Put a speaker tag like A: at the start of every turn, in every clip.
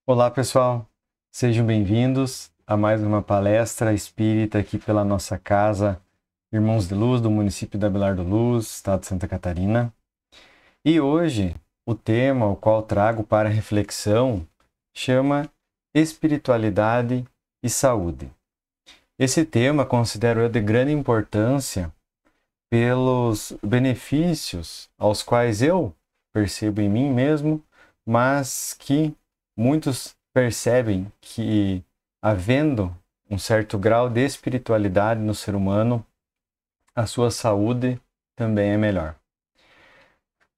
A: Olá, pessoal. Sejam bem-vindos a mais uma palestra espírita aqui pela nossa casa Irmãos de Luz, do município de Abelardo Luz, estado de Santa Catarina. E hoje, o tema o qual trago para reflexão chama Espiritualidade e Saúde. Esse tema considero eu de grande importância pelos benefícios aos quais eu percebo em mim mesmo, mas que muitos percebem que, havendo um certo grau de espiritualidade no ser humano, a sua saúde também é melhor.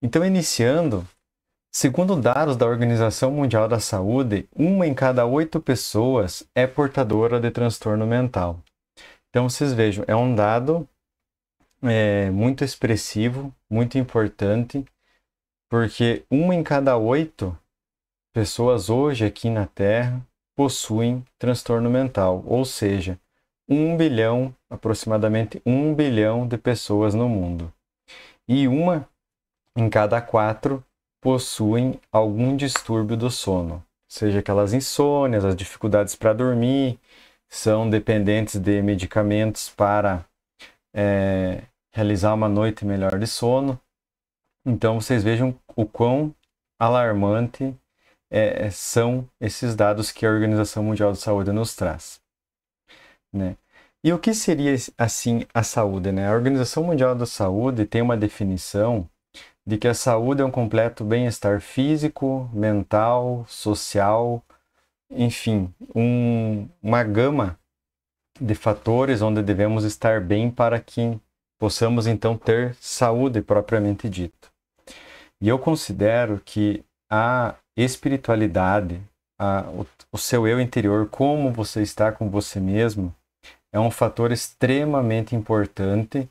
A: Então, iniciando, segundo dados da Organização Mundial da Saúde, 1 em cada 8 pessoas é portadora de transtorno mental. Então, vocês vejam, é um dado muito expressivo, muito importante, porque 1 em cada 8 pessoas hoje aqui na Terra possuem transtorno mental, ou seja, 1 bilhão, aproximadamente 1 bilhão de pessoas no mundo. E 1 em cada 4 possuem algum distúrbio do sono, seja aquelas insônias, as dificuldades para dormir, são dependentes de medicamentos para realizar uma noite melhor de sono. Então vocês vejam o quão alarmante são esses dados que a Organização Mundial de Saúde nos traz, né? E o que seria, assim, a saúde, né? A Organização Mundial da Saúde tem uma definição de que a saúde é um completo bem-estar físico, mental, social, enfim, uma gama de fatores onde devemos estar bem para que possamos, então, ter saúde propriamente dito. E eu considero que a espiritualidade, o seu eu interior, como você está com você mesmo, é um fator extremamente importante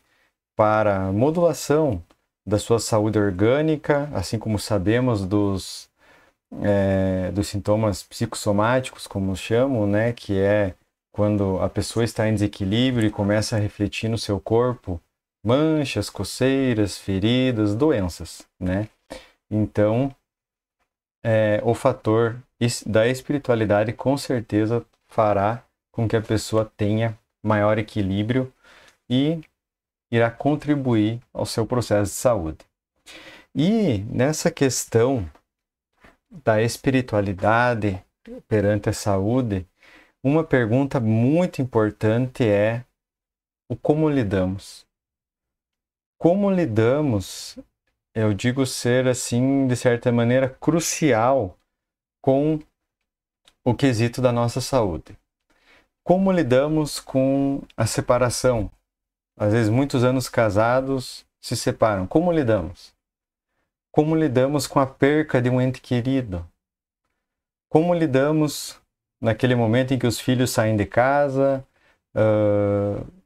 A: para a modulação da sua saúde orgânica, assim como sabemos dos sintomas psicossomáticos, como chamam, né, que é quando a pessoa está em desequilíbrio e começa a refletir no seu corpo manchas, coceiras, feridas, doenças, né? Então, o fator da espiritualidade com certeza fará com que a pessoa tenha maior equilíbrio e irá contribuir ao seu processo de saúde. E nessa questão da espiritualidade perante a saúde, uma pergunta muito importante é o como lidamos. Como lidamos, eu digo ser assim, de certa maneira, crucial com o quesito da nossa saúde. Como lidamos com a separação? Às vezes, muitos anos casados se separam. Como lidamos? Como lidamos com a perca de um ente querido? Como lidamos naquele momento em que os filhos saem de casa?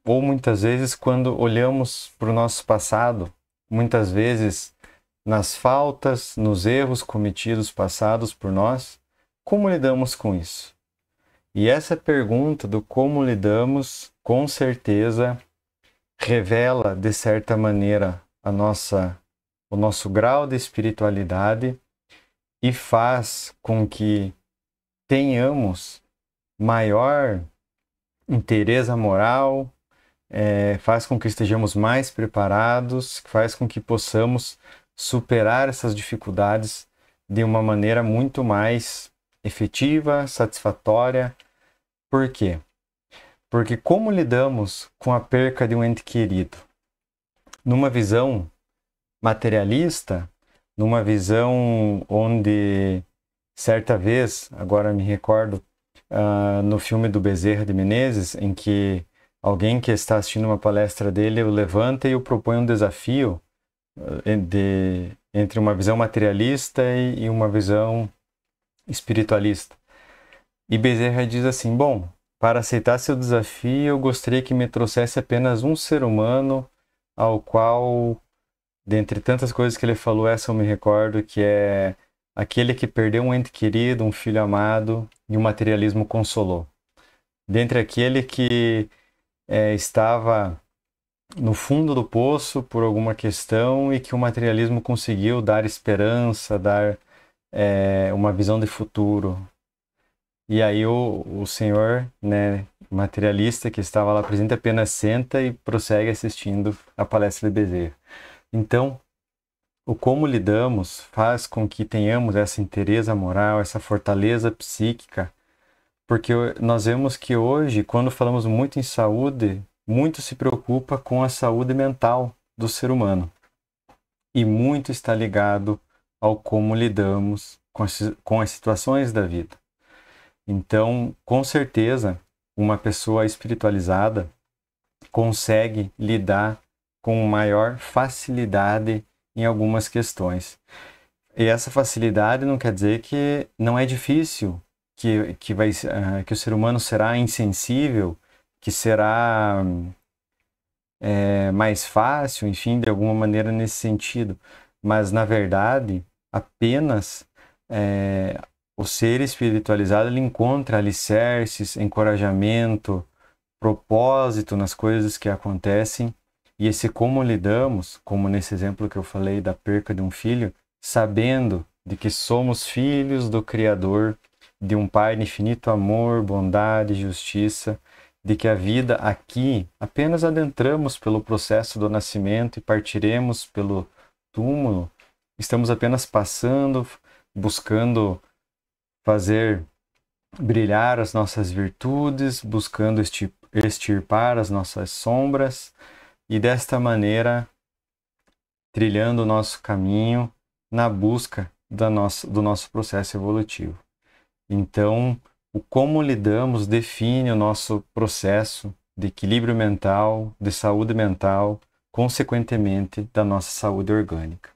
A: Ou muitas vezes quando olhamos para o nosso passado, muitas vezes nas faltas, nos erros cometidos passados por nós, como lidamos com isso? E essa pergunta do como lidamos, com certeza, revela, de certa maneira, o nosso grau de espiritualidade e faz com que tenhamos maior inteireza moral, faz com que estejamos mais preparados, faz com que possamos superar essas dificuldades de uma maneira muito mais efetiva, satisfatória. Por quê? Porque como lidamos com a perca de um ente querido? Numa visão materialista, numa visão onde, certa vez, agora me recordo, no filme do Bezerra de Menezes, em que alguém que está assistindo uma palestra dele o levanta e o propõe um desafio entre uma visão materialista e uma visão espiritualista. E Bezerra diz assim: bom, para aceitar seu desafio, eu gostaria que me trouxesse apenas um ser humano ao qual, dentre tantas coisas que ele falou, essa eu me recordo, que é aquele que perdeu um ente querido, um filho amado, e o materialismo consolou. Dentre aquele que estava no fundo do poço por alguma questão e que o materialismo conseguiu dar esperança, dar uma visão de futuro. E aí o senhor, né, materialista que estava lá presente apenas senta e prossegue assistindo a palestra de Bezerra. Então, o como lidamos faz com que tenhamos essa inteireza moral, essa fortaleza psíquica, porque nós vemos que hoje, quando falamos muito em saúde, muito se preocupa com a saúde mental do ser humano. E muito está ligado ao como lidamos com as situações da vida. Então, com certeza, uma pessoa espiritualizada consegue lidar com maior facilidade em algumas questões. E essa facilidade não quer dizer que não é difícil, que o ser humano será insensível, que será mais fácil, enfim, de alguma maneira nesse sentido. Mas, na verdade, apenas o ser espiritualizado ele encontra alicerces, encorajamento, propósito nas coisas que acontecem. E esse como lidamos, como nesse exemplo que eu falei da perca de um filho, sabendo de que somos filhos do Criador, de um Pai de infinito amor, bondade, justiça, de que a vida aqui apenas adentramos pelo processo do nascimento e partiremos pelo túmulo, estamos apenas passando, buscando fazer brilhar as nossas virtudes, buscando extirpar as nossas sombras e desta maneira trilhando o nosso caminho na busca do nosso processo evolutivo. Então, o como lidamos define o nosso processo de equilíbrio mental, de saúde mental, consequentemente da nossa saúde orgânica.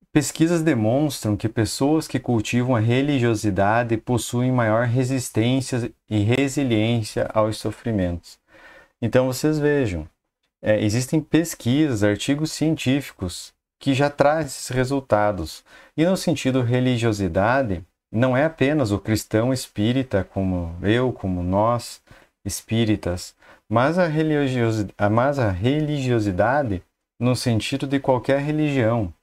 A: Pesquisas demonstram que pessoas que cultivam a religiosidade possuem maior resistência e resiliência aos sofrimentos. Então, vocês vejam, existem pesquisas, artigos científicos que já trazem esses resultados. E no sentido religiosidade, não é apenas o cristão espírita, como eu, como nós, espíritas, mas a religiosidade no sentido de qualquer religião,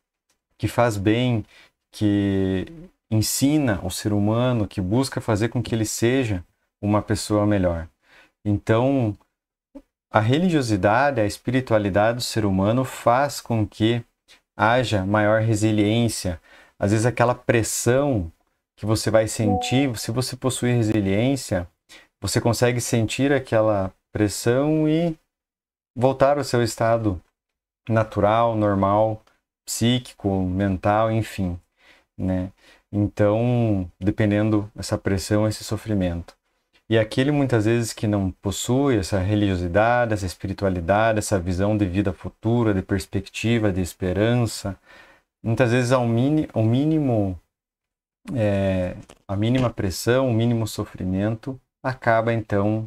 A: que faz bem, que ensina o ser humano, que busca fazer com que ele seja uma pessoa melhor. Então, a religiosidade, a espiritualidade do ser humano faz com que haja maior resiliência. Às vezes aquela pressão que você vai sentir, se você possui resiliência, você consegue sentir aquela pressão e voltar ao seu estado natural, normal, psíquico, mental, enfim, né? Então, dependendo dessa pressão, esse sofrimento. E aquele muitas vezes que não possui essa religiosidade, essa espiritualidade, essa visão de vida futura, de perspectiva, de esperança, muitas vezes ao mínimo, a mínima pressão, o mínimo sofrimento, acaba então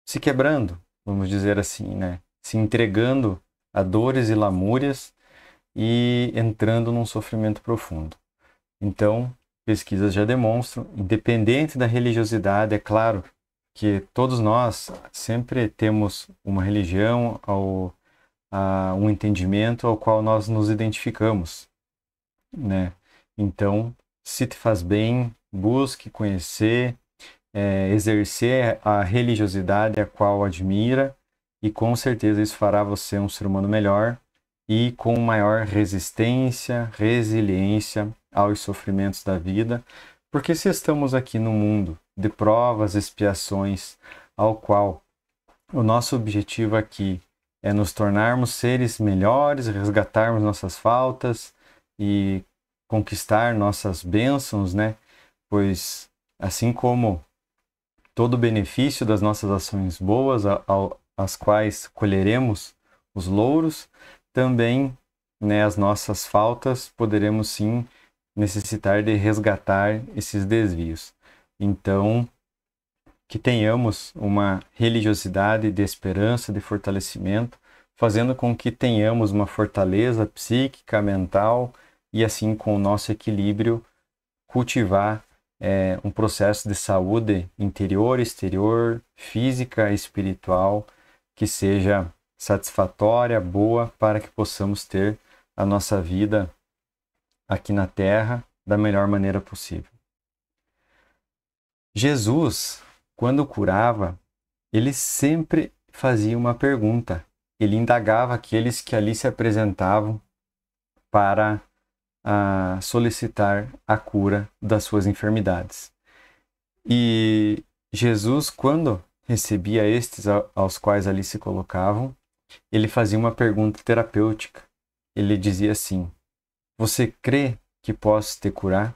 A: se quebrando, vamos dizer assim, né? Se entregando a dores e lamúrias e entrando num sofrimento profundo. Então, pesquisas já demonstram, independente da religiosidade, é claro que todos nós sempre temos uma religião, um entendimento ao qual nós nos identificamos, né? Então, se te faz bem, busque conhecer, exercer a religiosidade a qual admira, e com certeza isso fará você um ser humano melhor e com maior resistência, resiliência aos sofrimentos da vida, porque se estamos aqui no mundo de provas, expiações, ao qual o nosso objetivo aqui é nos tornarmos seres melhores, resgatarmos nossas faltas e conquistar nossas bênçãos, né? Pois assim como todo o benefício das nossas ações boas, as quais colheremos os louros, também, né, as nossas faltas poderemos sim necessitar de resgatar esses desvios. Então, que tenhamos uma religiosidade de esperança, de fortalecimento, fazendo com que tenhamos uma fortaleza psíquica, mental e assim com o nosso equilíbrio cultivar um processo de saúde interior, exterior, física e espiritual que seja satisfatória, boa, para que possamos ter a nossa vida aqui na Terra da melhor maneira possível. Jesus, quando curava, ele sempre fazia uma pergunta. Ele indagava aqueles que ali se apresentavam para solicitar a cura das suas enfermidades. E Jesus, quando recebia estes aos quais ali se colocavam, ele fazia uma pergunta terapêutica. Ele dizia assim: você crê que posso te curar?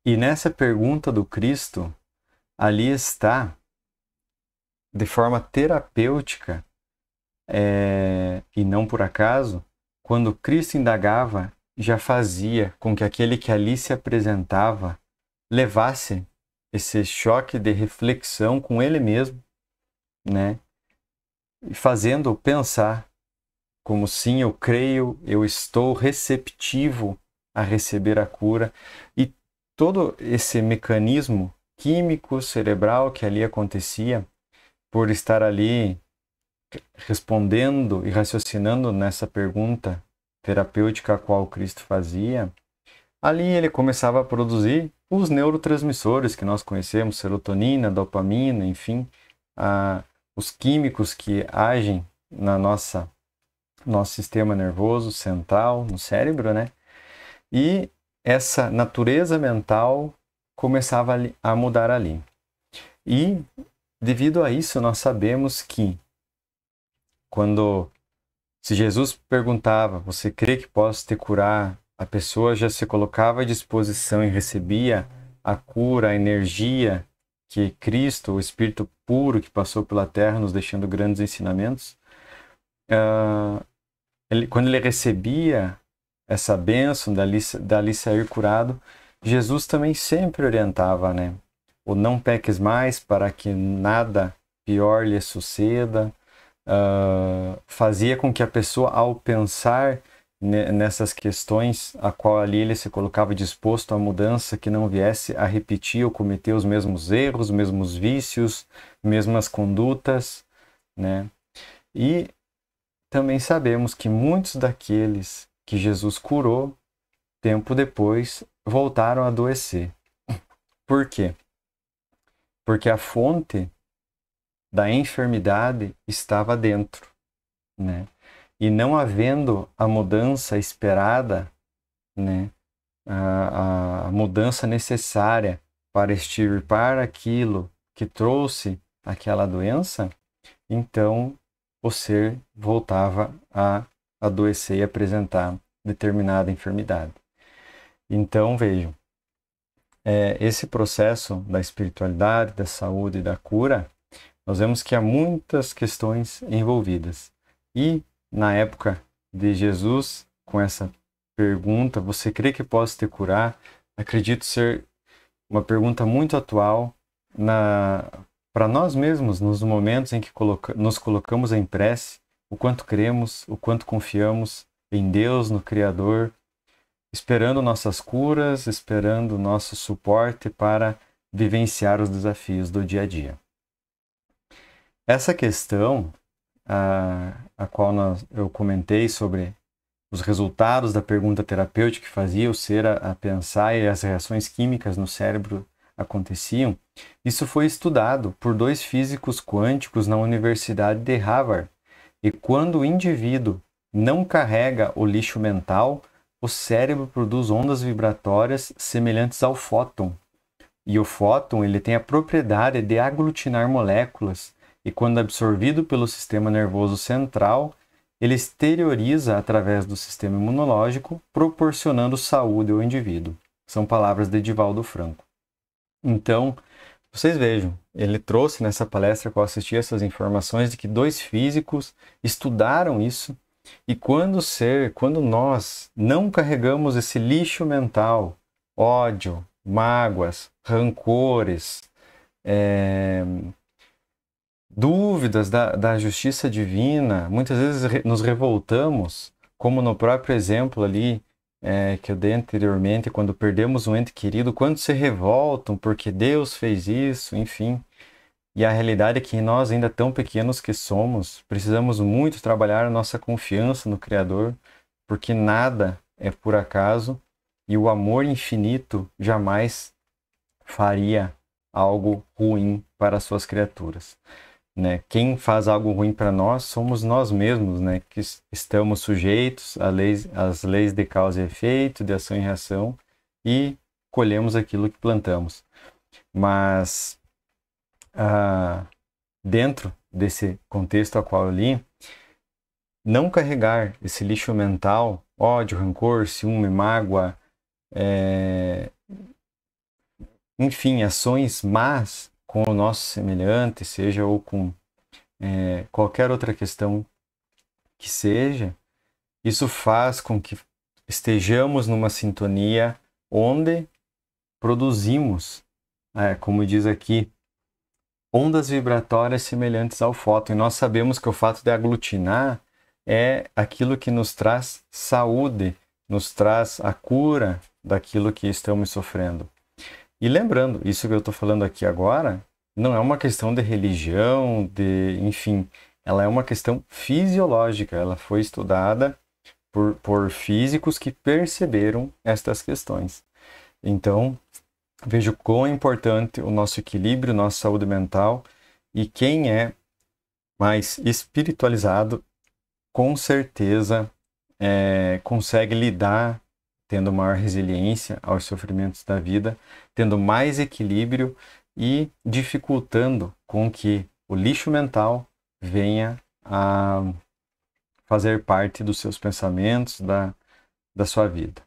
A: E nessa pergunta do Cristo, ali está, de forma terapêutica, e não por acaso, quando Cristo indagava, já fazia com que aquele que ali se apresentava levasse esse choque de reflexão com ele mesmo, né? E fazendo pensar como sim, eu creio, eu estou receptivo a receber a cura. E todo esse mecanismo químico cerebral que ali acontecia, por estar ali respondendo e raciocinando nessa pergunta terapêutica a qual Cristo fazia, ali ele começava a produzir os neurotransmissores que nós conhecemos, serotonina, dopamina, enfim, os químicos que agem na nosso sistema nervoso central, no cérebro, né? E essa natureza mental começava a mudar ali. E, devido a isso, nós sabemos que se Jesus perguntava, você crê que posso te curar? A pessoa já se colocava à disposição e recebia a cura, a energia que Cristo, o Espírito puro que passou pela terra, nos deixando grandes ensinamentos. Quando ele recebia essa bênção dali sair curado, Jesus também sempre orientava, né? O não peques mais para que nada pior lhe suceda. Fazia com que a pessoa, ao pensar nessas questões, a qual ali ele se colocava disposto à mudança, que não viesse a repetir ou cometer os mesmos erros, os mesmos vícios, mesmas condutas, né? E também sabemos que muitos daqueles que Jesus curou, tempo depois, voltaram a adoecer. Por quê? Porque a fonte da enfermidade estava dentro, né? E não havendo a mudança esperada, né? A mudança necessária para extirpar aquilo que trouxe aquela doença, então o ser voltava a adoecer e apresentar determinada enfermidade. Então, vejam, esse processo da espiritualidade, da saúde e da cura, nós vemos que há muitas questões envolvidas. E, na época de Jesus, com essa pergunta, você crê que posso te curar? Acredito ser uma pergunta muito atual para nós mesmos, nos momentos em que nos colocamos em prece, o quanto cremos, o quanto confiamos em Deus, no Criador, esperando nossas curas, esperando nosso suporte para vivenciar os desafios do dia a dia. Essa questão, a qual eu comentei sobre os resultados da pergunta terapêutica que fazia o ser a pensar e as reações químicas no cérebro aconteciam, isso foi estudado por 2 físicos quânticos na Universidade de Harvard. E quando o indivíduo não carrega o lixo mental, o cérebro produz ondas vibratórias semelhantes ao fóton. E o fóton ele tem a propriedade de aglutinar moléculas e, quando absorvido pelo sistema nervoso central, ele exterioriza através do sistema imunológico, proporcionando saúde ao indivíduo. São palavras de Divaldo Franco. Então, vocês vejam, ele trouxe nessa palestra que eu assisti essas informações de que 2 físicos estudaram isso, e quando nós não carregamos esse lixo mental, ódio, mágoas, rancores, dúvidas da justiça divina, muitas vezes nos revoltamos, como no próprio exemplo ali que eu dei anteriormente, quando perdemos um ente querido, quantos se revoltam porque Deus fez isso, enfim. E a realidade é que nós, ainda tão pequenos que somos, precisamos muito trabalhar a nossa confiança no Criador, porque nada é por acaso e o amor infinito jamais faria algo ruim para as suas criaturas, né? Quem faz algo ruim para nós somos nós mesmos, né? Que estamos sujeitos às leis de causa e efeito, de ação e reação, e colhemos aquilo que plantamos. Mas dentro desse contexto a qual eu li, não carregar esse lixo mental, ódio, rancor, ciúme, mágoa, enfim, ações más com o nosso semelhante, seja ou com qualquer outra questão que seja, isso faz com que estejamos numa sintonia onde produzimos, como diz aqui, ondas vibratórias semelhantes ao fóton. E nós sabemos que o fato de aglutinar é aquilo que nos traz saúde, nos traz a cura daquilo que estamos sofrendo. E lembrando, isso que eu estou falando aqui agora, não é uma questão de religião, enfim, ela é uma questão fisiológica. Ela foi estudada por físicos que perceberam estas questões. Então, vejo quão é importante o nosso equilíbrio, nossa saúde mental, e quem é mais espiritualizado, com certeza consegue lidar, tendo maior resiliência aos sofrimentos da vida, tendo mais equilíbrio e dificultando com que o lixo mental venha a fazer parte dos seus pensamentos, da sua vida.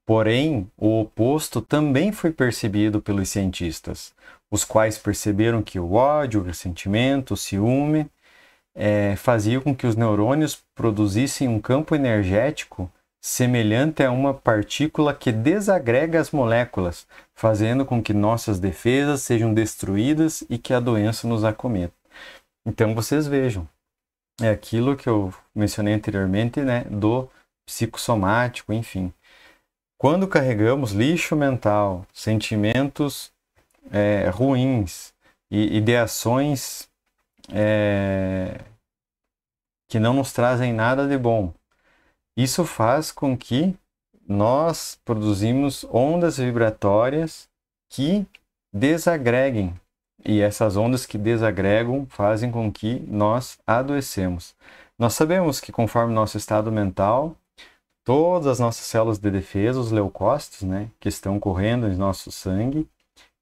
A: Porém, o oposto também foi percebido pelos cientistas, os quais perceberam que o ódio, o ressentimento, o ciúme fazia com que os neurônios produzissem um campo energético semelhante a uma partícula que desagrega as moléculas, fazendo com que nossas defesas sejam destruídas e que a doença nos acometa. Então vocês vejam, é aquilo que eu mencionei anteriormente, né, do psicossomático, enfim. Quando carregamos lixo mental, sentimentos ruins e ideações que não nos trazem nada de bom, isso faz com que nós produzimos ondas vibratórias que desagreguem. E essas ondas que desagregam fazem com que nós adoecemos. Nós sabemos que conforme nosso estado mental, todas as nossas células de defesa, os leucócitos, né, que estão correndo em nosso sangue,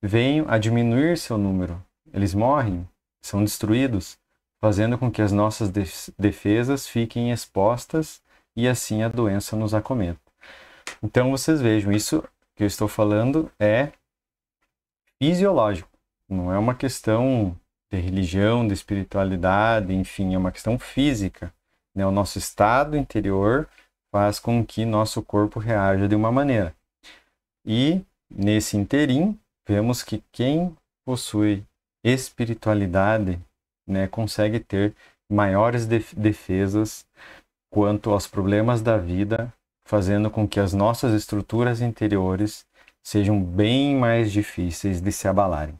A: venham a diminuir seu número. Eles morrem, são destruídos, fazendo com que as nossas defesas fiquem expostas e assim a doença nos acometa. Então vocês vejam, isso que eu estou falando é fisiológico, não é uma questão de religião, de espiritualidade, enfim, é uma questão física, né? O nosso estado interior faz com que nosso corpo reaja de uma maneira. E nesse interim, vemos que quem possui espiritualidade, né, consegue ter maiores defesas quanto aos problemas da vida, fazendo com que as nossas estruturas interiores sejam bem mais difíceis de se abalarem.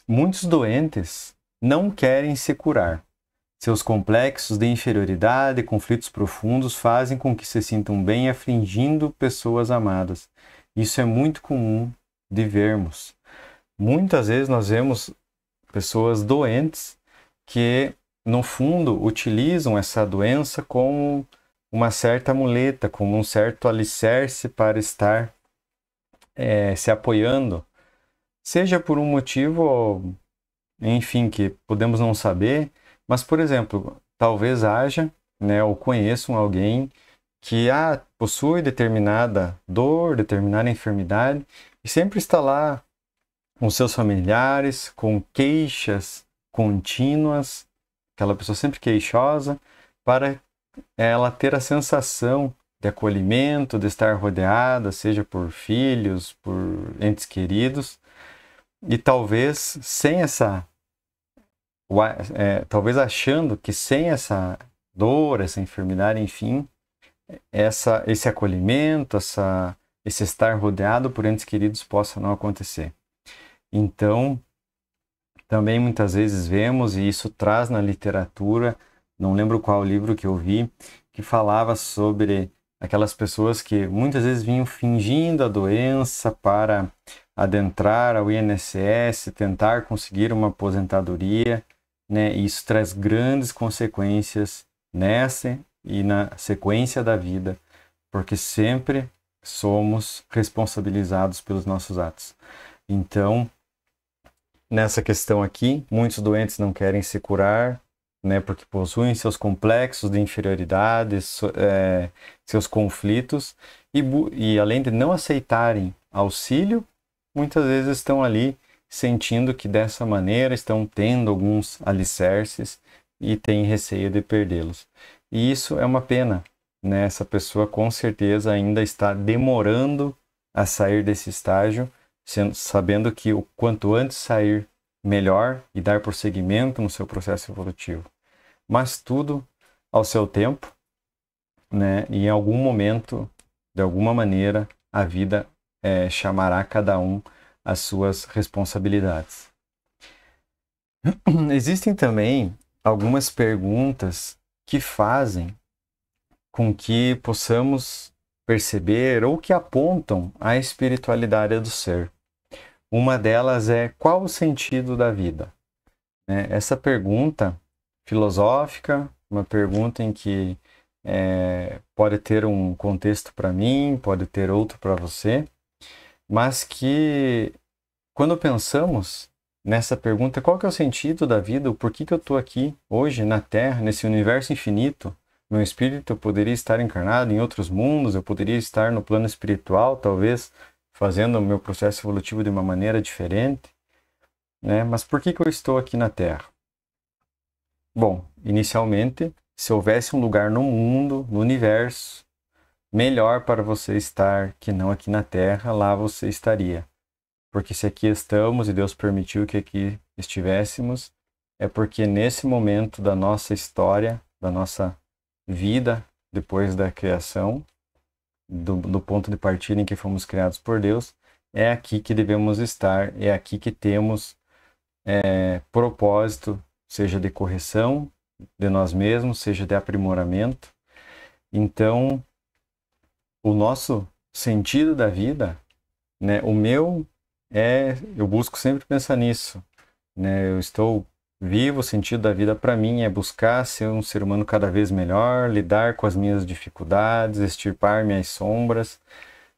A: Muitos doentes não querem se curar. Seus complexos de inferioridade e conflitos profundos fazem com que se sintam bem afligindo pessoas amadas. Isso é muito comum de vermos. Muitas vezes nós vemos pessoas doentes que, no fundo, utilizam essa doença como uma certa muleta, como um certo alicerce para estar se apoiando, seja por um motivo, enfim, que podemos não saber, mas, por exemplo, talvez haja, né, ou conheçam alguém que possui determinada dor, determinada enfermidade, e sempre está lá com seus familiares, com queixas contínuas, aquela pessoa sempre queixosa, para ela ter a sensação de acolhimento, de estar rodeada, seja por filhos, por entes queridos, e talvez sem talvez achando que sem essa dor, essa enfermidade, enfim, esse acolhimento, esse estar rodeado por entes queridos possa não acontecer. Então, também muitas vezes vemos, e isso traz na literatura, não lembro qual livro que eu vi, que falava sobre aquelas pessoas que muitas vezes vinham fingindo a doença para adentrar ao INSS, tentar conseguir uma aposentadoria, né? E isso traz grandes consequências nessa e na sequência da vida, porque sempre somos responsabilizados pelos nossos atos. Então, nessa questão aqui, muitos doentes não querem se curar, né, porque possuem seus complexos de inferioridade, seus conflitos, e além de não aceitarem auxílio, muitas vezes estão ali sentindo que dessa maneira estão tendo alguns alicerces e têm receio de perdê-los. E isso é uma pena, né? Essa pessoa com certeza ainda está demorando a sair desse estágio, sabendo que o quanto antes sair, melhor, e dar prosseguimento no seu processo evolutivo. Mas tudo ao seu tempo, né? E em algum momento, de alguma maneira, a vida chamará cada um às suas responsabilidades. Existem também algumas perguntas que fazem com que possamos perceber ou que apontam a espiritualidade do ser. Uma delas é: qual o sentido da vida? Essa pergunta filosófica, uma pergunta em que pode ter um contexto para mim, pode ter outro para você, mas que quando pensamos nessa pergunta, qual que é o sentido da vida, o porquê que eu estou aqui hoje na Terra, nesse universo infinito, meu espírito poderia estar encarnado em outros mundos, eu poderia estar no plano espiritual, talvez fazendo o meu processo evolutivo de uma maneira diferente, né? Mas por que que eu estou aqui na Terra? Bom, inicialmente, se houvesse um lugar no mundo, no universo, melhor para você estar que não aqui na Terra, lá você estaria. Porque se aqui estamos e Deus permitiu que aqui estivéssemos, é porque nesse momento da nossa história, da nossa vida, depois da criação, do ponto de partida em que fomos criados por Deus, é aqui que devemos estar, é aqui que temos propósito, seja de correção de nós mesmos, seja de aprimoramento. Então, o nosso sentido da vida, né, eu busco sempre pensar nisso, né? Eu estou vivo, o sentido da vida para mim é buscar ser um ser humano cada vez melhor, lidar com as minhas dificuldades, extirpar minhas sombras,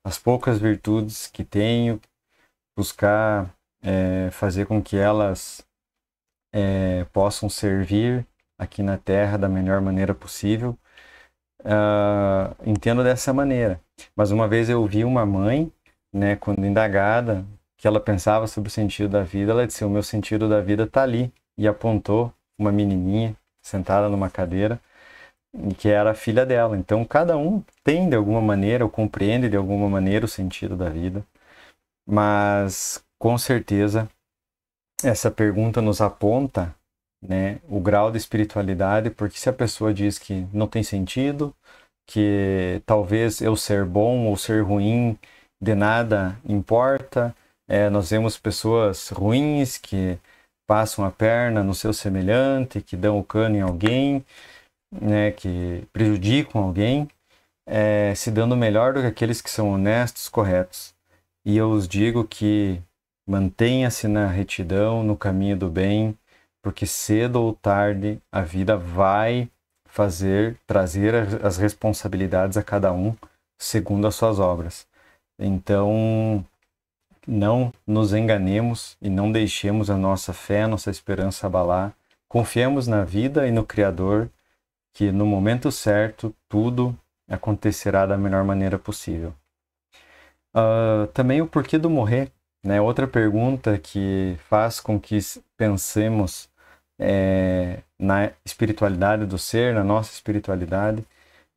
A: as poucas virtudes que tenho, buscar fazer com que elas possam servir aqui na Terra da melhor maneira possível. Entendo dessa maneira. Mas uma vez eu vi uma mãe, né, quando indagada, que ela pensava sobre o sentido da vida, ela disse: o meu sentido da vida está ali, e apontou uma menininha sentada numa cadeira, que era a filha dela. Então cada um tem de alguma maneira, ou compreende de alguma maneira o sentido da vida, mas com certeza essa pergunta nos aponta, né, o grau de espiritualidade, porque se a pessoa diz que não tem sentido, que talvez eu ser bom ou ser ruim de nada importa, nós vemos pessoas ruins que passam a perna no seu semelhante, que dão o cano em alguém, né, que prejudicam alguém, se dando melhor do que aqueles que são honestos, corretos. E eu os digo que mantenha-se na retidão, no caminho do bem, porque cedo ou tarde a vida vai trazer as responsabilidades a cada um segundo as suas obras. Então, não nos enganemos e não deixemos a nossa fé, a nossa esperança abalar. Confiemos na vida e no Criador, que no momento certo tudo acontecerá da melhor maneira possível. Também o porquê do morrer, né? Outra pergunta que faz com que pensemos na espiritualidade do ser, na nossa espiritualidade.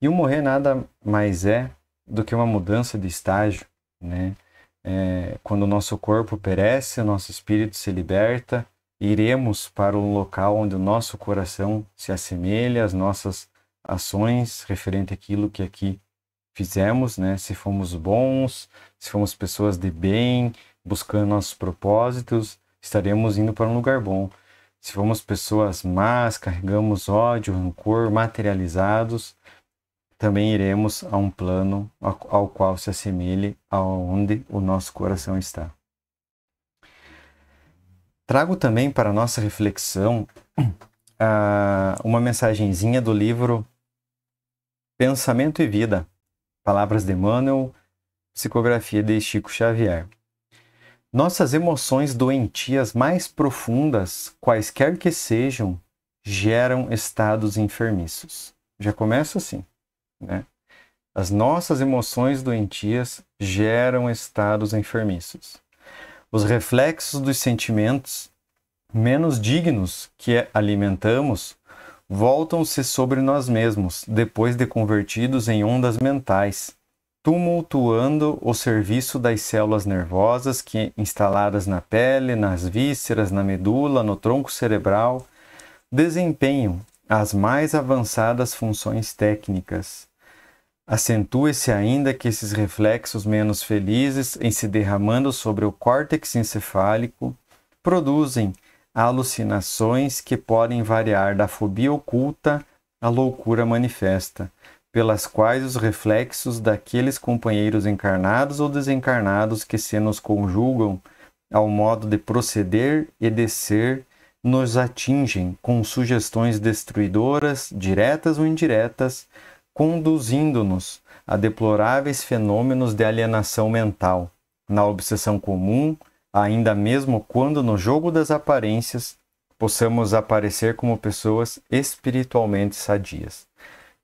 A: E o morrer nada mais é do que uma mudança de estágio, né? Quando o nosso corpo perece, o nosso espírito se liberta, iremos para um local onde o nosso coração se assemelha às nossas ações referente àquilo que aqui fizemos, né? Se fomos bons, se fomos pessoas de bem, buscando nossos propósitos, estaremos indo para um lugar bom. Se fomos pessoas más, carregamos ódio, rancor, materializados, também iremos a um plano ao qual se assemelhe aonde o nosso coração está. Trago também para a nossa reflexão uma mensagenzinha do livro Pensamento e Vida, Palavras de Emmanuel, psicografia de Chico Xavier. Nossas emoções doentias mais profundas, quaisquer que sejam, geram estados enfermiços. Já começa assim, né? As nossas emoções doentias geram estados enfermiços. Os reflexos dos sentimentos menos dignos que alimentamos voltam-se sobre nós mesmos, depois de convertidos em ondas mentais, tumultuando o serviço das células nervosas que, instaladas na pele, nas vísceras, na medula, no tronco cerebral, desempenham as mais avançadas funções técnicas. Acentue-se ainda que esses reflexos menos felizes, em se derramando sobre o córtex encefálico, produzem alucinações que podem variar da fobia oculta à loucura manifesta, pelas quais os reflexos daqueles companheiros encarnados ou desencarnados que se nos conjugam ao modo de proceder e de ser, nos atingem com sugestões destruidoras, diretas ou indiretas, conduzindo-nos a deploráveis fenômenos de alienação mental, na obsessão comum, ainda mesmo quando no jogo das aparências possamos aparecer como pessoas espiritualmente sadias.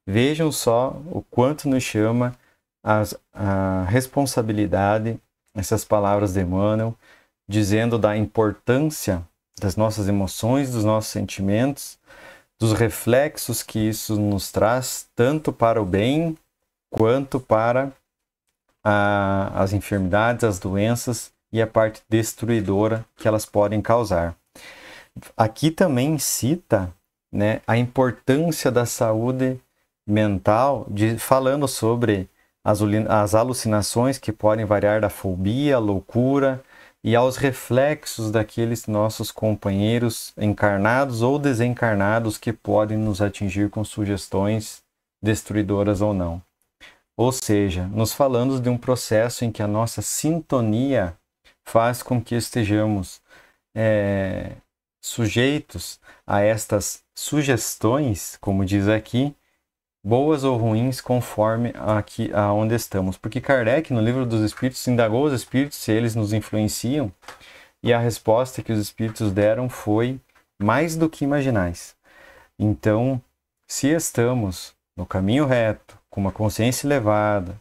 A: Vejam só o quanto nos chama a responsabilidade essas palavras de Emmanuel, dizendo da importância das nossas emoções, dos nossos sentimentos, dos reflexos que isso nos traz, tanto para o bem quanto para as enfermidades, as doenças e a parte destruidora que elas podem causar. Aqui também cita, né, a importância da saúde mental, falando sobre as alucinações que podem variar da fobia, loucura e aos reflexos daqueles nossos companheiros encarnados ou desencarnados que podem nos atingir com sugestões destruidoras ou não. Ou seja, nos falando de um processo em que a nossa sintonia faz com que estejamos sujeitos a estas sugestões, como diz aqui, boas ou ruins, conforme aqui aonde estamos. Porque Kardec, no Livro dos Espíritos, indagou os espíritos se eles nos influenciam, e a resposta que os espíritos deram foi mais do que imaginais. Então, se estamos no caminho reto, com uma consciência elevada,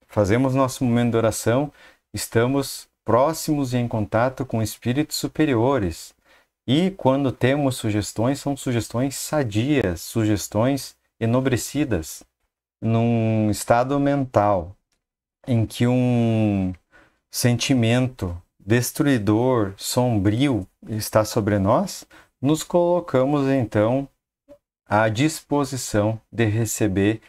A: fazemos nosso momento de oração, estamos próximos e em contato com espíritos superiores. E quando temos sugestões, são sugestões sadias, sugestões enobrecidas, num estado mental em que um sentimento destruidor, sombrio está sobre nós, nos colocamos então à disposição de receber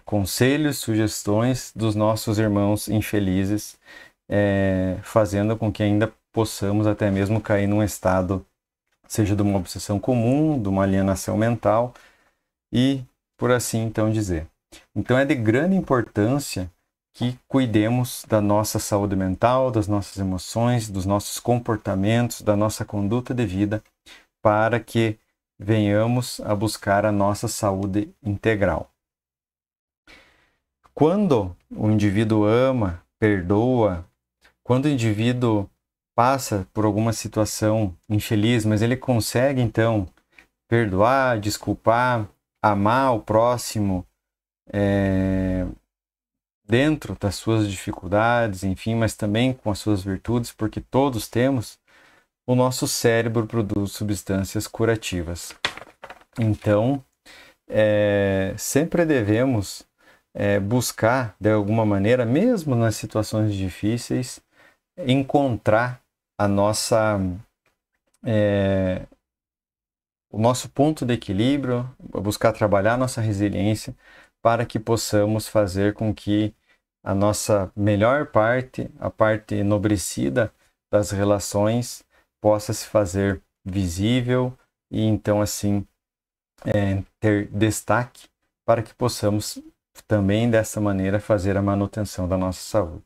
A: conselhos, sugestões dos nossos irmãos infelizes, fazendo com que ainda possamos até mesmo cair num estado, seja de uma obsessão comum, de uma alienação mental, e por assim então dizer. Então é de grande importância que cuidemos da nossa saúde mental, das nossas emoções, dos nossos comportamentos, da nossa conduta de vida, para que venhamos a buscar a nossa saúde integral. Quando o indivíduo ama, perdoa, quando o indivíduo passa por alguma situação infeliz, mas ele consegue então perdoar, desculpar, amar o próximo dentro das suas dificuldades, enfim, mas também com as suas virtudes, porque todos temos, o nosso cérebro produz substâncias curativas. Então, sempre devemos buscar, de alguma maneira, mesmo nas situações difíceis, encontrar a nossa o nosso ponto de equilíbrio, buscar trabalhar a nossa resiliência para que possamos fazer com que a nossa melhor parte, a parte enobrecida das relações, possa se fazer visível e então assim ter destaque para que possamos também dessa maneira fazer a manutenção da nossa saúde.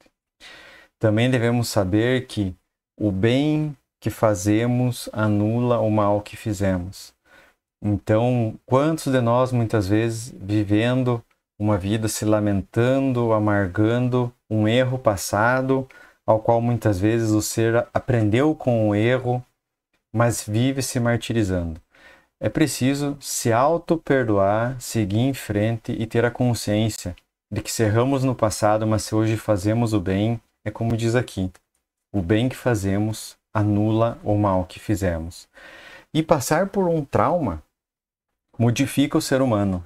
A: Também devemos saber que o bem que fazemos anula o mal que fizemos. Então, quantos de nós muitas vezes vivendo uma vida se lamentando, amargando um erro passado, ao qual muitas vezes o ser aprendeu com o erro, mas vive se martirizando. É preciso se auto-perdoar, seguir em frente e ter a consciência de que se erramos no passado, mas se hoje fazemos o bem, é como diz aqui, o bem que fazemos anula o mal que fizemos. E passar por um trauma modifica o ser humano.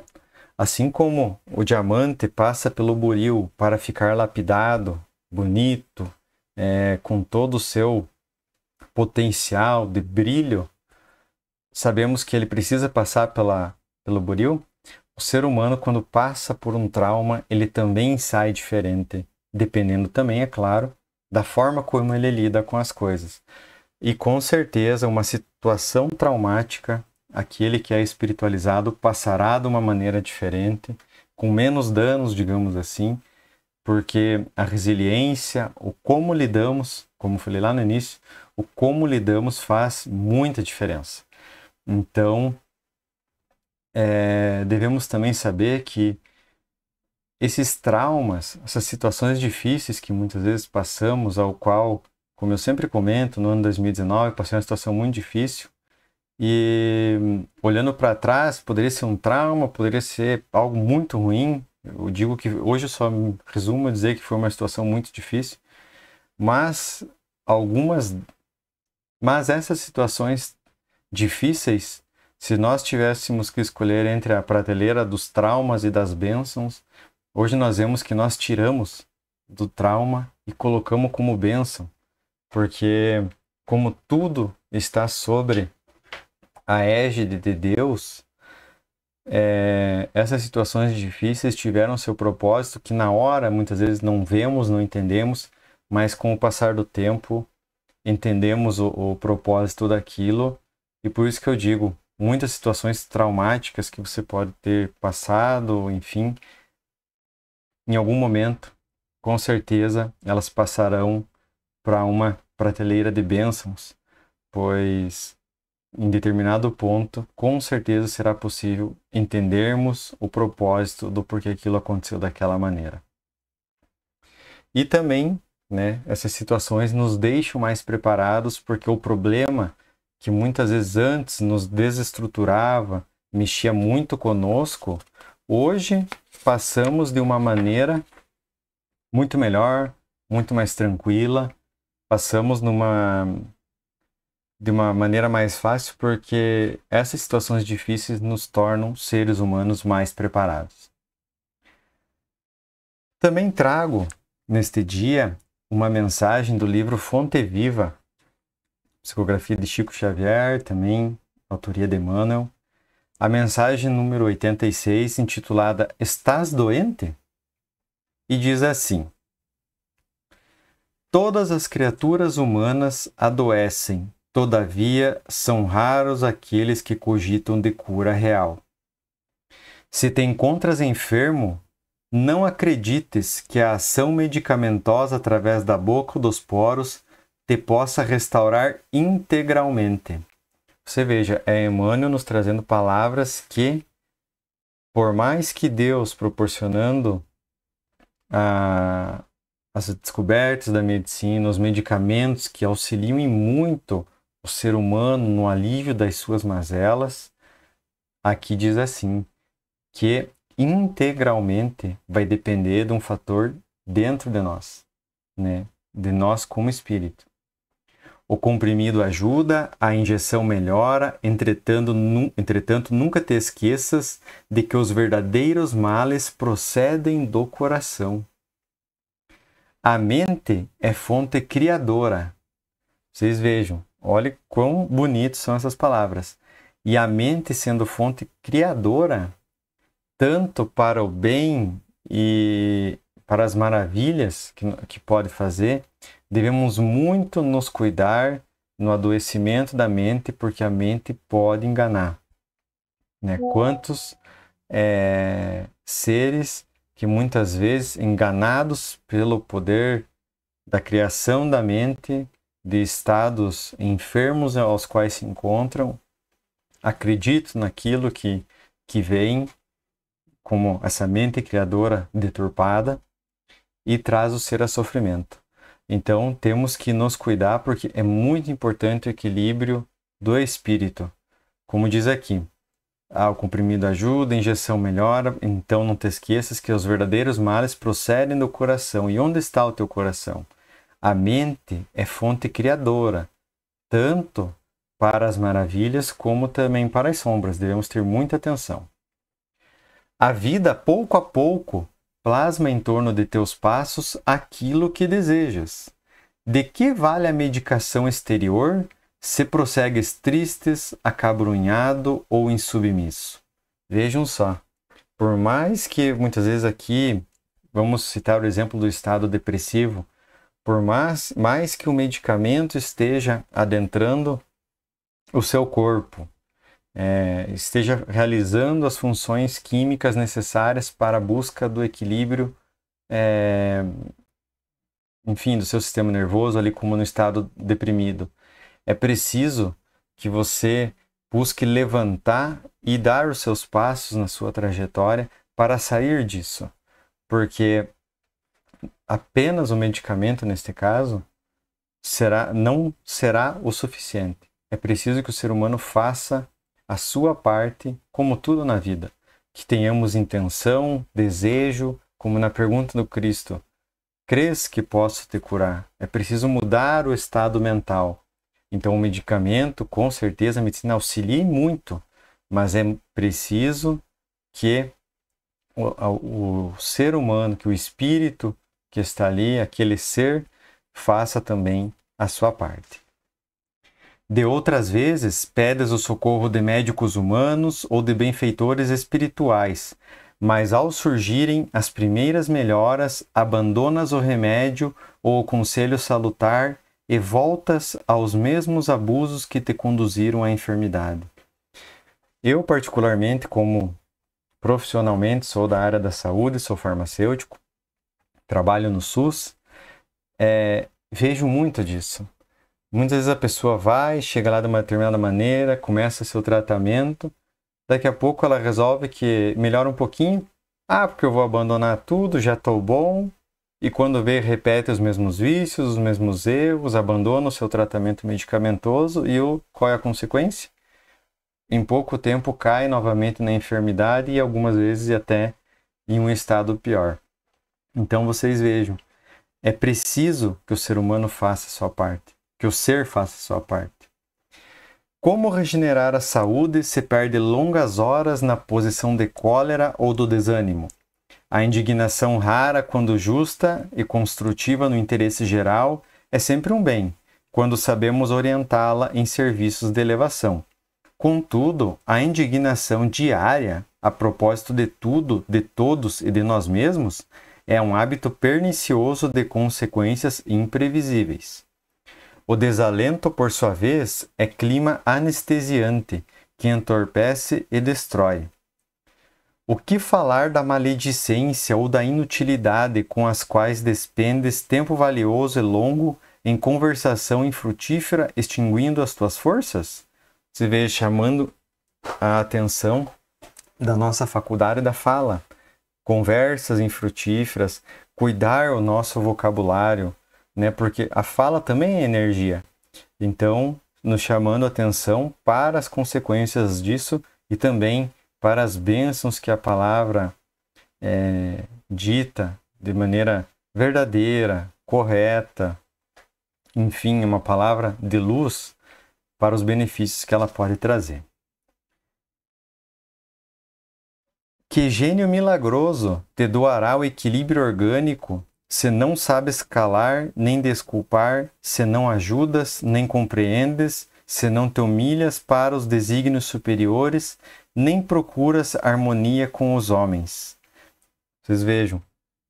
A: Assim como o diamante passa pelo buril para ficar lapidado, bonito, com todo o seu potencial de brilho, sabemos que ele precisa passar pelo buril. O ser humano, quando passa por um trauma, ele também sai diferente, dependendo também, é claro, da forma como ele lida com as coisas. E com certeza, uma situação traumática, aquele que é espiritualizado passará de uma maneira diferente, com menos danos, digamos assim, porque a resiliência, o como lidamos, como falei lá no início, o como lidamos faz muita diferença. Então, devemos também saber que esses traumas, essas situações difíceis que muitas vezes passamos, ao qual, como eu sempre comento, no ano 2019, passei uma situação muito difícil e olhando para trás, poderia ser um trauma, poderia ser algo muito ruim. Eu digo que hoje eu só me resumo a dizer que foi uma situação muito difícil, mas essas situações difíceis, se nós tivéssemos que escolher entre a prateleira dos traumas e das bênçãos, hoje nós vemos que nós tiramos do trauma e colocamos como bênção, porque como tudo está sobre a égide de Deus, essas situações difíceis tiveram seu propósito que na hora muitas vezes não vemos, não entendemos, mas com o passar do tempo entendemos o propósito daquilo. E por isso que eu digo, muitas situações traumáticas que você pode ter passado, enfim, em algum momento, com certeza, elas passarão para uma prateleira de bênçãos, pois em determinado ponto, com certeza será possível entendermos o propósito do porquê aquilo aconteceu daquela maneira. E também, essas situações nos deixam mais preparados, porque o problema que muitas vezes antes nos desestruturava, mexia muito conosco, hoje passamos de uma maneira muito melhor, muito mais tranquila, passamos de uma maneira mais fácil, porque essas situações difíceis nos tornam seres humanos mais preparados. Também trago neste dia uma mensagem do livro Fonte Viva, psicografia de Chico Xavier, também autoria de Emmanuel. A mensagem número 86, intitulada Estás doente? E diz assim: Todas as criaturas humanas adoecem, todavia são raros aqueles que cogitam de cura real. Se te encontras enfermo, não acredites que a ação medicamentosa através da boca ou dos poros te possa restaurar integralmente. Você veja, é Emmanuel nos trazendo palavras que, por mais que Deus proporcionando as descobertas da medicina, os medicamentos que auxiliam muito o ser humano no alívio das suas mazelas, aqui diz assim, que integralmente vai depender de um fator dentro de nós, de nós como espírito. O comprimido ajuda, a injeção melhora, entretanto, nunca te esqueças de que os verdadeiros males procedem do coração. A mente é fonte criadora. Vocês vejam, olha quão bonitas são essas palavras. E a mente sendo fonte criadora, tanto para o bem e para as maravilhas que pode fazer, devemos muito nos cuidar no adoecimento da mente, porque a mente pode enganar. Quantos seres que muitas vezes, enganados pelo poder da criação da mente, de estados enfermos aos quais se encontram, acreditam naquilo que vem como essa mente criadora deturpada e traz o ser a sofrimento. Então temos que nos cuidar, porque é muito importante o equilíbrio do espírito. Como diz aqui, o comprimido ajuda, a injeção melhora, então não te esqueças que os verdadeiros males procedem do coração. E onde está o teu coração? A mente é fonte criadora, tanto para as maravilhas como também para as sombras. Devemos ter muita atenção. A vida, pouco a pouco, plasma em torno de teus passos aquilo que desejas. De que vale a medicação exterior se prossegues tristes, acabrunhado ou insubmisso? Vejam só, por mais que muitas vezes aqui, vamos citar o exemplo do estado depressivo, por mais que o medicamento esteja adentrando o seu corpo, esteja realizando as funções químicas necessárias para a busca do equilíbrio, enfim, do seu sistema nervoso, ali como no estado deprimido. É preciso que você busque levantar e dar os seus passos na sua trajetória para sair disso, porque apenas o medicamento, neste caso, não será o suficiente. É preciso que o ser humano faça a sua parte, como tudo na vida. Que tenhamos intenção, desejo, como na pergunta do Cristo: crês que posso te curar? É preciso mudar o estado mental. Então o medicamento, com certeza, a medicina auxilia muito, mas é preciso que o ser humano, que o espírito que está ali, aquele ser, faça também a sua parte. De outras vezes, pedes o socorro de médicos humanos ou de benfeitores espirituais, mas ao surgirem as primeiras melhoras, abandonas o remédio ou o conselho salutar e voltas aos mesmos abusos que te conduziram à enfermidade. Eu, particularmente, como profissionalmente sou da área da saúde, sou farmacêutico, trabalho no SUS, vejo muito disso. Muitas vezes a pessoa vai, chega lá de uma determinada maneira, começa seu tratamento, daqui a pouco ela resolve que melhora um pouquinho, porque eu vou abandonar tudo, já estou bom, e quando vê, repete os mesmos vícios, os mesmos erros, abandona o seu tratamento medicamentoso e qual é a consequência? Em pouco tempo cai novamente na enfermidade e algumas vezes até em um estado pior. Então vocês vejam, é preciso que o ser humano faça a sua parte, que o ser faça a sua parte. Como regenerar a saúde se perde longas horas na posição de cólera ou do desânimo? A indignação rara, quando justa e construtiva no interesse geral, é sempre um bem, quando sabemos orientá-la em serviços de elevação. Contudo, a indignação diária, a propósito de tudo, de todos e de nós mesmos, é um hábito pernicioso de consequências imprevisíveis. O desalento, por sua vez, é clima anestesiante, que entorpece e destrói. O que falar da maledicência ou da inutilidade com as quais despendes tempo valioso e longo em conversação infrutífera, extinguindo as tuas forças? Você vê chamando a atenção da nossa faculdade da fala. Conversas infrutíferas, cuidar o nosso vocabulário, né? Porque a fala também é energia. Então, nos chamando a atenção para as consequências disso e também para as bênçãos que a palavra dita de maneira verdadeira, correta, enfim, uma palavra de luz para os benefícios que ela pode trazer. Que gênio milagroso te doará o equilíbrio orgânico se não sabes calar nem desculpar, se não ajudas nem compreendes, se não te humilhas para os desígnios superiores, nem procuras harmonia com os homens. Vocês vejam,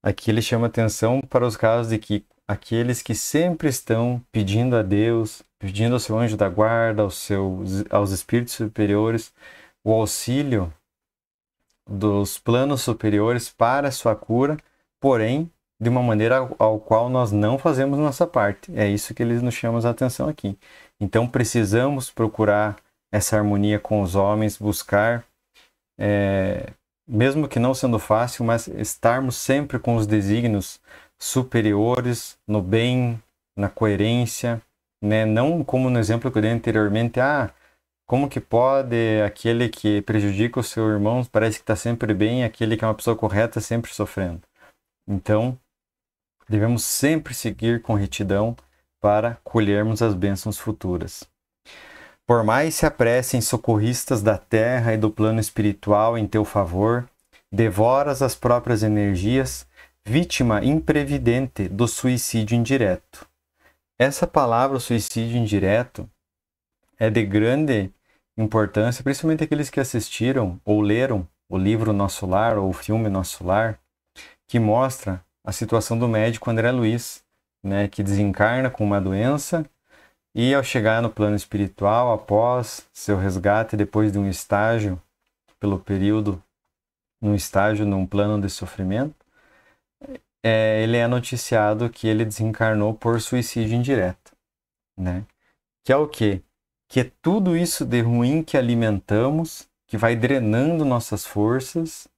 A: aqui ele chama atenção para os casos de que aqueles que sempre estão pedindo a Deus, pedindo ao seu anjo da guarda, aos espíritos superiores, o auxílio dos planos superiores para a sua cura, porém de uma maneira ao qual nós não fazemos nossa parte. É isso que eles nos chamam a atenção aqui. Então precisamos procurar essa harmonia com os homens, buscar, mesmo que não sendo fácil, mas estarmos sempre com os desígnios superiores, no bem, na coerência, né? Não como no exemplo que eu dei anteriormente, como que pode aquele que prejudica o seu irmão parece que está sempre bem, aquele que é uma pessoa correta sempre sofrendo. Então, devemos sempre seguir com retidão para colhermos as bênçãos futuras. Por mais se apressem socorristas da terra e do plano espiritual em teu favor, devoras as próprias energias, vítima imprevidente do suicídio indireto. Essa palavra, suicídio indireto, é de grande importância, principalmente aqueles que assistiram ou leram o livro Nosso Lar ou o filme Nosso Lar, que mostra a situação do médico André Luiz, né, que desencarna com uma doença e ao chegar no plano espiritual, após seu resgate, depois de um estágio, pelo período, num plano de sofrimento, ele é noticiado que ele desencarnou por suicídio indireto, né? Que é o quê? Que é tudo isso de ruim que alimentamos, que vai drenando nossas forças,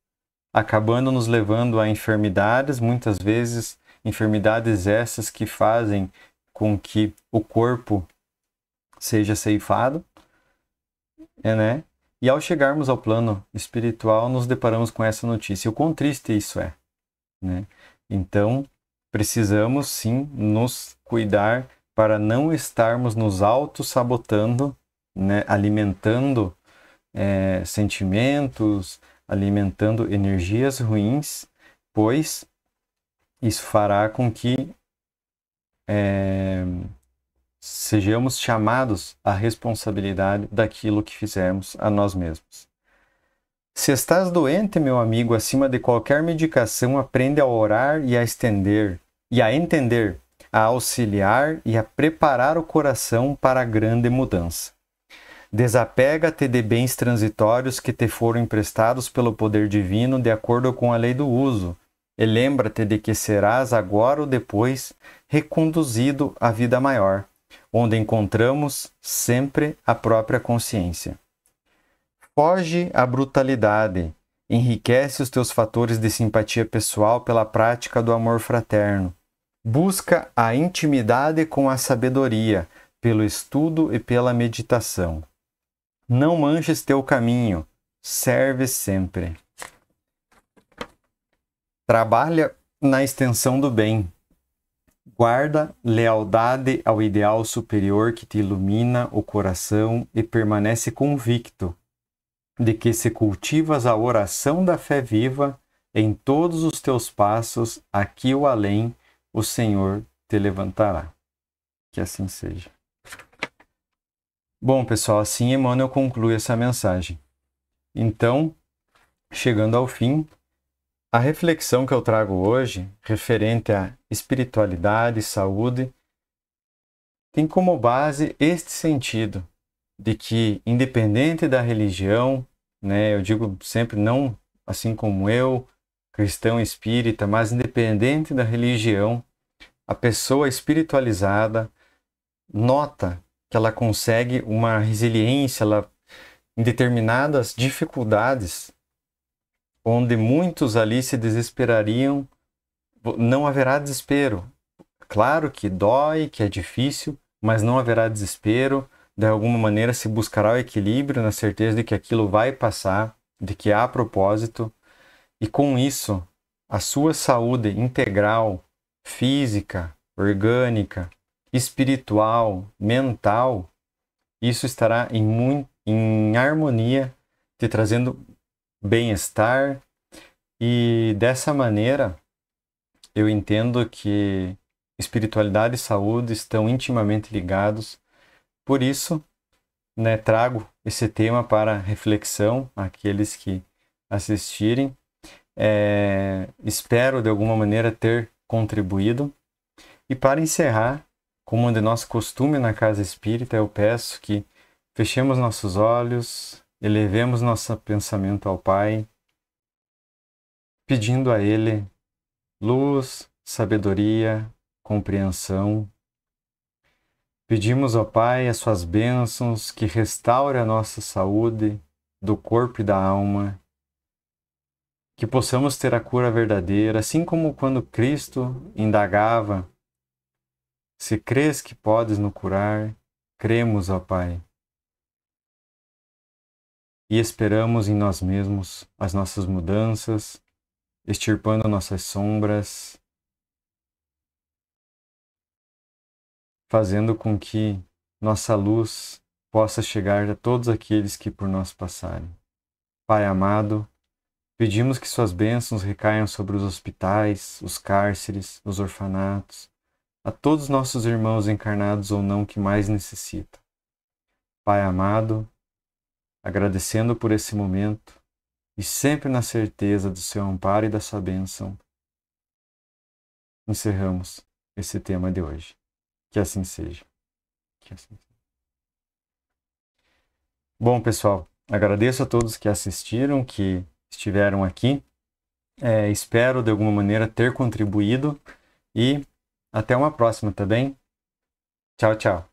A: acabando nos levando a enfermidades, muitas vezes enfermidades essas que fazem com que o corpo seja ceifado, né? E ao chegarmos ao plano espiritual, nos deparamos com essa notícia. O quão triste isso é, né? Então, precisamos sim nos cuidar para não estarmos nos auto-sabotando, né? Alimentando sentimentos, alimentando energias ruins, pois isso fará com que sejamos chamados à responsabilidade daquilo que fizermos a nós mesmos. Se estás doente, meu amigo, acima de qualquer medicação, aprende a orar e a entender, a auxiliar e a preparar o coração para a grande mudança. Desapega-te de bens transitórios que te foram emprestados pelo poder divino de acordo com a lei do uso, e lembra-te de que serás agora ou depois reconduzido à vida maior, onde encontramos sempre a própria consciência. Foge à brutalidade, enriquece os teus fatores de simpatia pessoal pela prática do amor fraterno. Busca a intimidade com a sabedoria, pelo estudo e pela meditação. Não manches teu caminho, serve sempre. Trabalha na extensão do bem. Guarda lealdade ao ideal superior que te ilumina o coração e permanece convicto de que se cultivas a oração da fé viva, em todos os teus passos, aqui ou além, o Senhor te levantará. Que assim seja. Bom, pessoal, assim Emmanuel conclui essa mensagem. Então, chegando ao fim, a reflexão que eu trago hoje, referente à espiritualidade e saúde, tem como base este sentido, de que, independente da religião, né, eu digo sempre não assim como eu, cristão espírita, mas independente da religião, a pessoa espiritualizada nota que ela consegue uma resiliência em determinadas dificuldades, onde muitos ali se desesperariam, não haverá desespero. Claro que dói, que é difícil, mas não haverá desespero. De alguma maneira se buscará o equilíbrio, na certeza de que aquilo vai passar, de que há propósito, e com isso a sua saúde integral, física, orgânica, espiritual, mental, isso estará em harmonia, te trazendo bem-estar, e dessa maneira eu entendo que espiritualidade e saúde estão intimamente ligados. Por isso, né, trago esse tema para reflexão àqueles que assistirem. Espero de alguma maneira ter contribuído. E para encerrar, como é de nosso costume na Casa Espírita, eu peço que fechemos nossos olhos, elevemos nosso pensamento ao Pai pedindo a Ele luz, sabedoria, compreensão. Pedimos ao Pai as suas bênçãos que restaure a nossa saúde do corpo e da alma, que possamos ter a cura verdadeira, assim como quando Cristo indagava: se crês que podes nos curar, cremos, ó Pai. E esperamos em nós mesmos as nossas mudanças, extirpando nossas sombras, fazendo com que nossa luz possa chegar a todos aqueles que por nós passarem. Pai amado, pedimos que suas bênçãos recaiam sobre os hospitais, os cárceres, os orfanatos, a todos nossos irmãos encarnados ou não que mais necessitam. Pai amado, agradecendo por esse momento e sempre na certeza do seu amparo e da sua bênção, encerramos esse tema de hoje. Que assim seja. Que assim seja. Bom, pessoal, agradeço a todos que assistiram, que estiveram aqui. Espero, de alguma maneira, ter contribuído e até uma próxima, tá bem? Tchau, tchau.